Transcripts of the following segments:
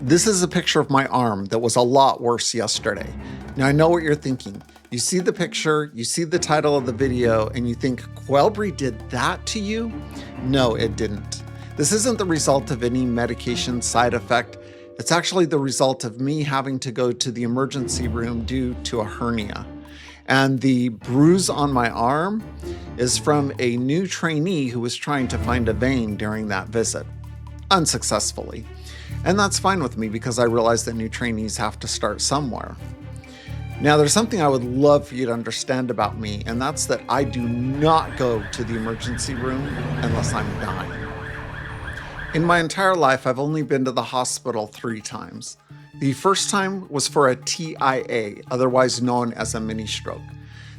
This is a picture of my arm that was a lot worse yesterday. Now I know what you're thinking. You see the picture, you see the title of the video, and you think, Qelbree did that to you? No, it didn't. This isn't the result of any medication side effect. It's actually the result of me having to go to the emergency room due to a hernia. And the bruise on my arm is from a new trainee who was trying to find a vein during that visit, unsuccessfully. And that's fine with me because I realize that new trainees have to start somewhere. Now, there's something I would love for you to understand about me, and that's that I do not go to the emergency room unless I'm dying. In my entire life, I've only been to the hospital 3 times. The first time was for a TIA, otherwise known as a mini stroke.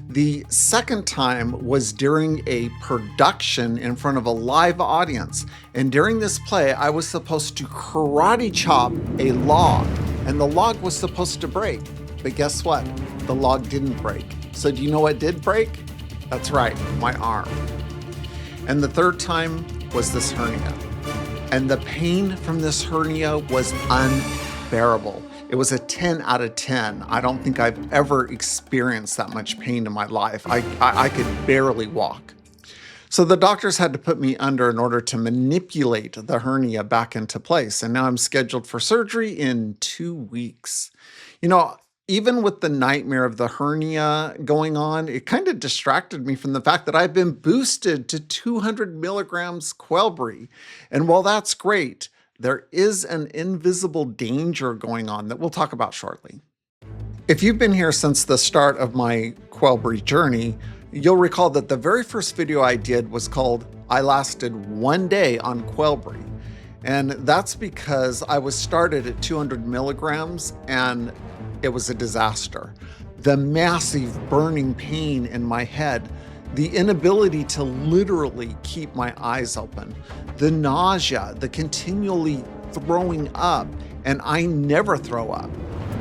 The second time was during a production in front of a live audience. And during this play, I was supposed to karate chop a log, and the log was supposed to break. But guess what? The log didn't break. So do you know what did break? That's right, my arm. And the third time was this hernia. And the pain from this hernia was unbearable. It was a 10 out of 10. I don't think I've ever experienced that much pain in my life. I could barely walk. So the doctors had to put me under in order to manipulate the hernia back into place. And now I'm scheduled for surgery in 2 weeks. You know, even with the nightmare of the hernia going on, it kind of distracted me from the fact that I've been boosted to 200 milligrams Qelbree. And while that's great, there is an invisible danger going on that we'll talk about shortly. If you've been here since the start of my Qelbree journey, you'll recall that the very first video I did was called I Lasted 1 Day on Qelbree. And that's because I was started at 200 milligrams and it was a disaster. The massive burning pain in my head, the inability to literally keep my eyes open, the nausea, the continually throwing up, and I never throw up.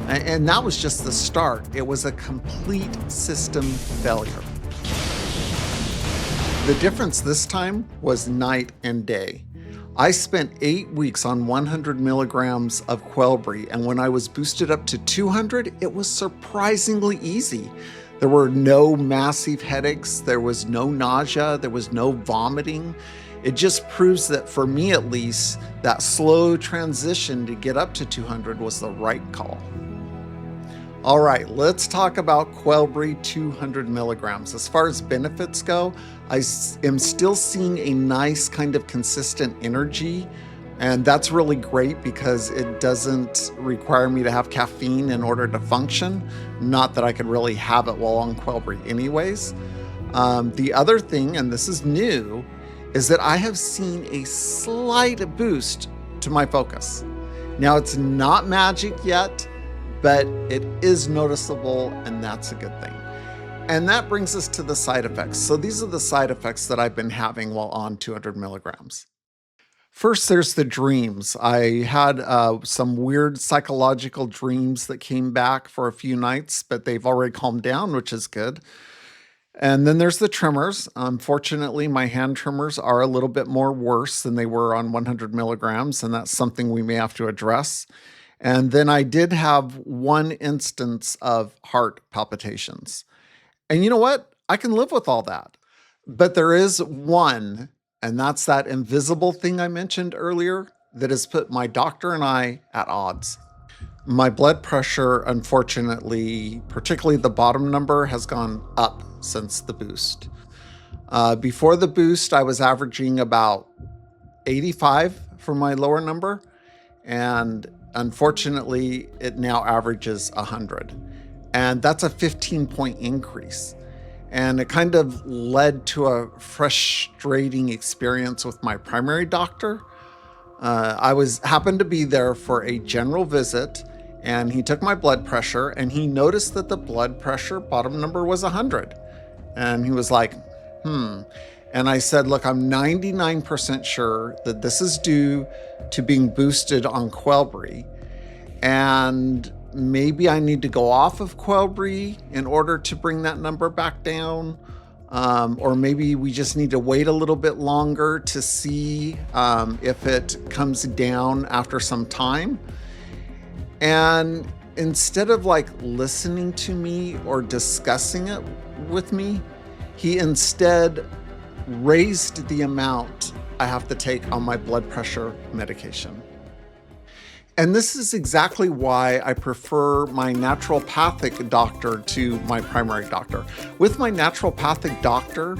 And that was just the start. It was a complete system failure. The difference this time was night and day. I spent 8 weeks on 100 milligrams of Qelbree, and when I was boosted up to 200, it was surprisingly easy. There were no massive headaches, there was no nausea, there was no vomiting. It just proves that, for me at least, that slow transition to get up to 200 was the right call. All right, let's talk about Qelbree 200 milligrams. As far as benefits go, I am still seeing a nice kind of consistent energy, and that's really great because it doesn't require me to have caffeine in order to function. Not that I could really have it while on Qelbree anyways. The other thing, and this is new, is that I have seen a slight boost to my focus. Now, it's not magic yet, but it is noticeable, and that's a good thing. And that brings us to the side effects. So these are the side effects that I've been having while on 200 milligrams. First, there's the dreams. I had some weird psychological dreams that came back for a few nights, but they've already calmed down, which is good. And then there's the tremors. Unfortunately, my hand tremors are a little bit more worse than they were on 100 milligrams, and that's something we may have to address. And then I did have one instance of heart palpitations. And you know what? I can live with all that. But there is one, and that's that invisible thing I mentioned earlier that has put my doctor and I at odds. My blood pressure, unfortunately, particularly the bottom number, has gone up since the boost. Before the boost, I was averaging about 85 for my lower number, and unfortunately, it now averages 100. And that's a 15-point increase. And it kind of led to a frustrating experience with my primary doctor. I happened to be there for a general visit, and he took my blood pressure, and he noticed that the blood pressure bottom number was 100. And he was like, And I said, look, I'm 99% sure that this is due to being boosted on Qelbree. And maybe I need to go off of Qelbree in order to bring that number back down. Or maybe we just need to wait a little bit longer to see if it comes down after some time. And instead of like listening to me or discussing it with me, he instead raised the amount I have to take on my blood pressure medication. And this is exactly why I prefer my naturopathic doctor to my primary doctor. With my naturopathic doctor,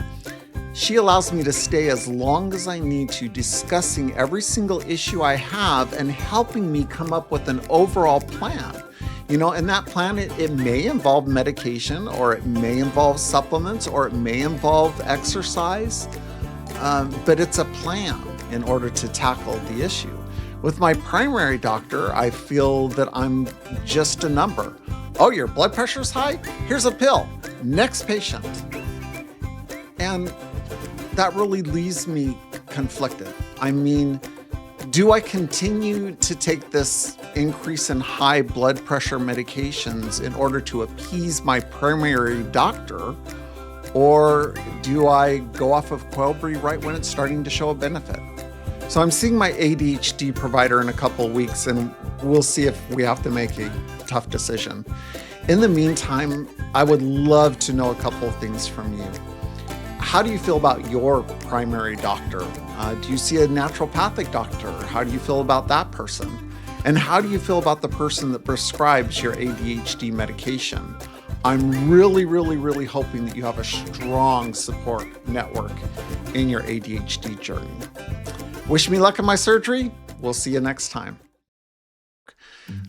she allows me to stay as long as I need to, discussing every single issue I have and helping me come up with an overall plan. And that plan, it may involve medication, or it may involve supplements, or it may involve exercise, but it's a plan in order to tackle the issue. With my primary doctor, I feel that I'm just a number. Oh, your blood pressure's high? Here's a pill. Next patient. And that really leaves me conflicted. I mean, do I continue to take this increase in high blood pressure medications in order to appease my primary doctor? Or do I go off of Qelbree right when it's starting to show a benefit? So I'm seeing my ADHD provider in a couple of weeks, and we'll see if we have to make a tough decision. In the meantime, I would love to know a couple of things from you. How do you feel about your primary doctor? Do you see a naturopathic doctor? How do you feel about that person? And how do you feel about the person that prescribes your ADHD medication? I'm really, really, really hoping that you have a strong support network in your ADHD journey. Wish me luck in my surgery. We'll see you next time.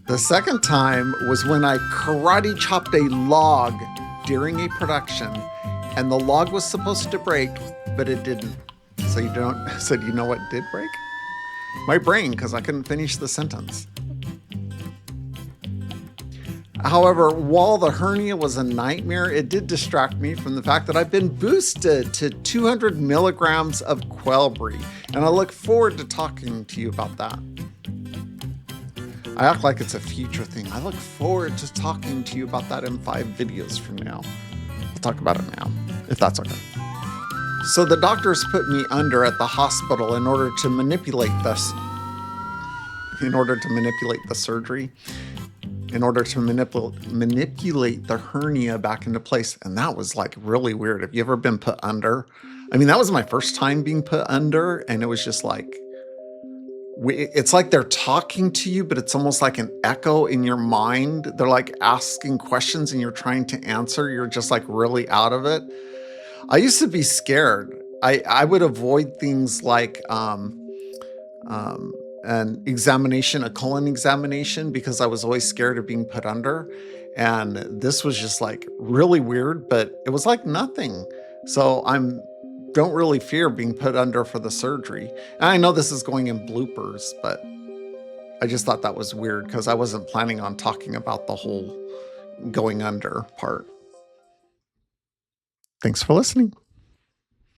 The second time was when I karate chopped a log during a production, and the log was supposed to break, but it didn't. So you know what did break? My brain, because I couldn't finish the sentence. However, while the hernia was a nightmare, it did distract me from the fact that I've been boosted to 200 milligrams of Qelbree, and I look forward to talking to you about that. I act like it's a future thing. I look forward to talking to you about that in 5 videos from now. We'll talk about it now, if that's okay. So the doctors put me under at the hospital in order to manipulate the surgery, in order to manipulate the hernia back into place. And that was like really weird. Have you ever been put under? I mean, that was my first time being put under, and it was just like, it's like they're talking to you, but it's almost like an echo in your mind. They're like asking questions and you're trying to answer. You're just like really out of it. I used to be scared. I would avoid things like an examination, a colon examination, because I was always scared of being put under. And this was just like really weird, but it was like nothing. So don't really fear being put under for the surgery. And I know this is going in bloopers, but I just thought that was weird because I wasn't planning on talking about the whole going under part. Thanks for listening.